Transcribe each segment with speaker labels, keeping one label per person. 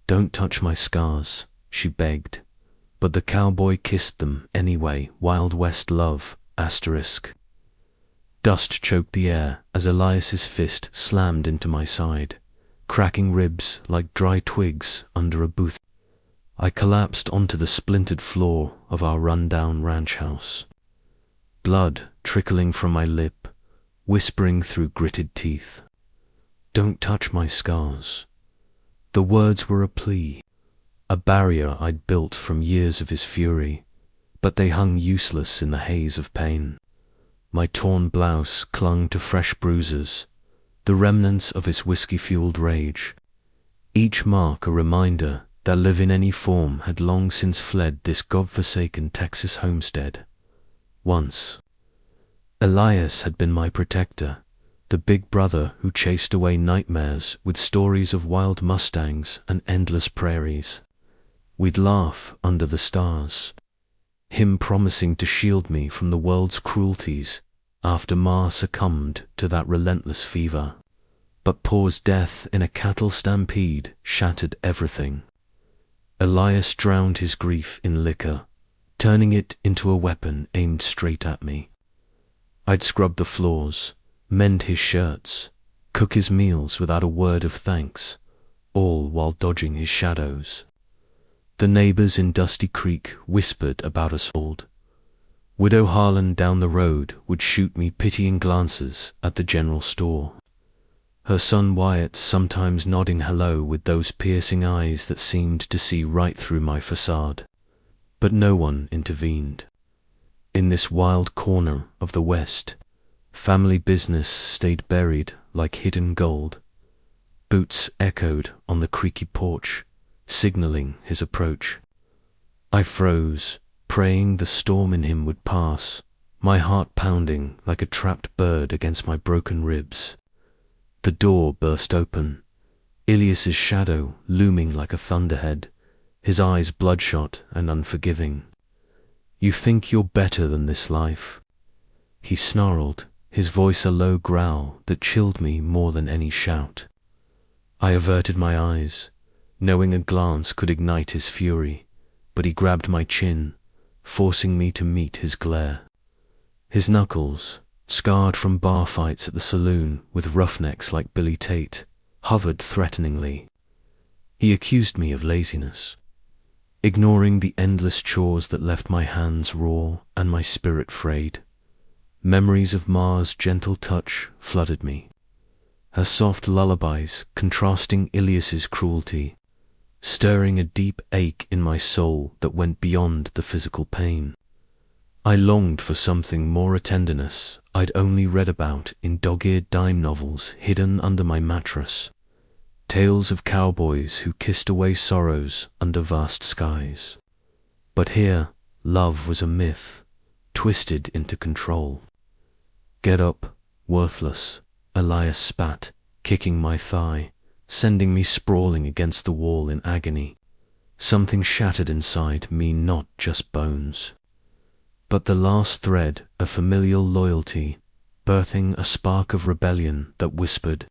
Speaker 1: "Don't touch my scars," she begged. But the cowboy kissed them anyway. Wild West love, asterisk. Dust choked the air as Elias's fist slammed into my side, cracking ribs like dry twigs under a booth. I collapsed onto the splintered floor of our run-down ranch house, blood trickling from my lip, whispering through gritted teeth. "Don't touch my scars." The words were a plea, a barrier I'd built from years of his fury, but they hung useless in the haze of pain. My torn blouse clung to fresh bruises, the remnants of his whiskey-fueled rage, each mark a reminder that live in any form had long since fled this godforsaken Texas homestead. Once, Elias had been my protector, the big brother who chased away nightmares with stories of wild mustangs and endless prairies. We'd laugh under the stars, him promising to shield me from the world's cruelties after Ma succumbed to that relentless fever. But Pa's death in a cattle stampede shattered everything. Elias drowned his grief in liquor, turning it into a weapon aimed straight at me. I'd scrub the floors, mend his shirts, cook his meals without a word of thanks, all while dodging his shadows. The neighbors in Dusty Creek whispered about us old. Widow Harlan down the road would shoot me pitying glances at the general store, her son Wyatt sometimes nodding hello with those piercing eyes that seemed to see right through my facade. But no one intervened. In this wild corner of the West, family business stayed buried like hidden gold. Boots echoed on the creaky porch, signaling his approach. I froze, praying the storm in him would pass, my heart pounding like a trapped bird against my broken ribs. The door burst open, Ilias's shadow looming like a thunderhead, his eyes bloodshot and unforgiving. "You think you're better than this life?" he snarled, his voice a low growl that chilled me more than any shout. I averted my eyes, knowing a glance could ignite his fury, but he grabbed my chin, forcing me to meet his glare. His knuckles, scarred from bar fights at the saloon with roughnecks like Billy Tate, hovered threateningly. He accused me of laziness, ignoring the endless chores that left my hands raw and my spirit frayed. Memories of Ma's gentle touch flooded me, her soft lullabies contrasting Ilias's cruelty, stirring a deep ache in my soul that went beyond the physical pain. I longed for something more tenderness I'd only read about in dog-eared dime novels hidden under my mattress, tales of cowboys who kissed away sorrows under vast skies. But here, love was a myth, twisted into control. "Get up, worthless," Elias spat, kicking my thigh, sending me sprawling against the wall in agony. Something shattered inside me, not just bones, but the last thread of familial loyalty, birthing a spark of rebellion that whispered,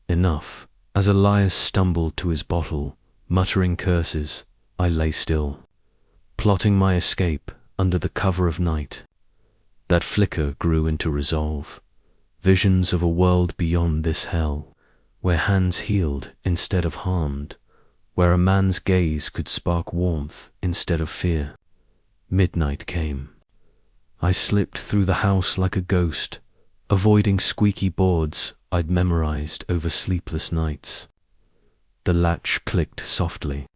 Speaker 1: "Enough." As Elias stumbled to his bottle, muttering curses, I lay still, plotting my escape under the cover of night. That flicker grew into resolve, visions of a world beyond this hell, where hands healed instead of harmed, where a man's gaze could spark warmth instead of fear. Midnight came. I slipped through the house like a ghost, avoiding squeaky boards I'd memorized over sleepless nights. The latch clicked softly.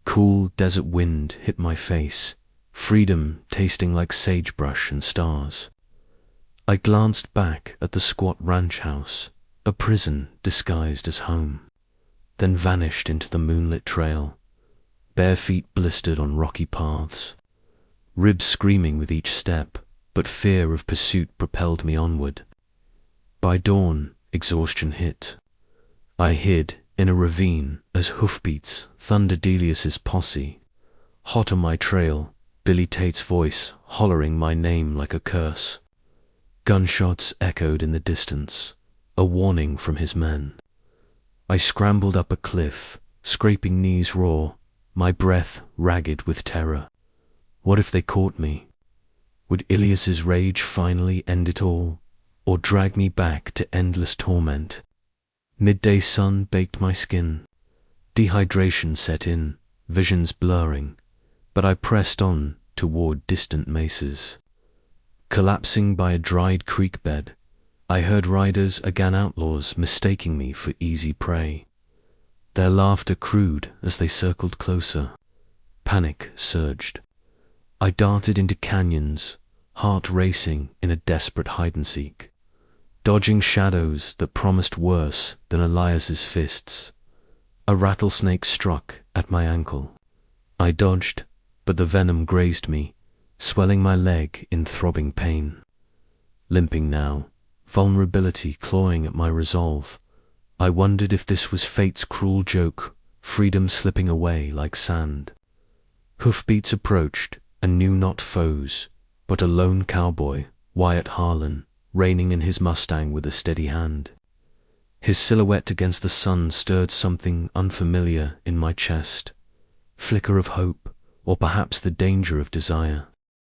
Speaker 1: Cool desert wind hit my face, freedom tasting like sagebrush and stars. I glanced back at the squat ranch house, a prison disguised as home, then vanished into the moonlit trail, bare feet blistered on rocky paths, ribs screaming with each step, but fear of pursuit propelled me onward. By dawn, exhaustion hit. I hid in a ravine as hoofbeats thundered Elias's posse. Hot on my trail, Billy Tate's voice hollering my name like a curse. Gunshots echoed in the distance, a warning from his men. I scrambled up a cliff, scraping knees raw, my breath ragged with terror. What if they caught me? Would Ilias's rage finally end it all, or drag me back to endless torment? Midday sun baked my skin. Dehydration set in, visions blurring, but I pressed on toward distant mesas. Collapsing by a dried creek bed, I heard riders again, outlaws mistaking me for easy prey. Their laughter crude as they circled closer. Panic surged. I darted into canyons, heart racing in a desperate hide-and-seek, dodging shadows that promised worse than Elias's fists. A rattlesnake struck at my ankle. I dodged, but the venom grazed me, swelling my leg in throbbing pain. Limping now, vulnerability clawing at my resolve, I wondered if this was fate's cruel joke, freedom slipping away like sand. Hoofbeats approached, and knew not foes, but a lone cowboy, Wyatt Harlan, reining in his Mustang with a steady hand. His silhouette against the sun stirred something unfamiliar in my chest. Flicker of hope, or perhaps the danger of desire.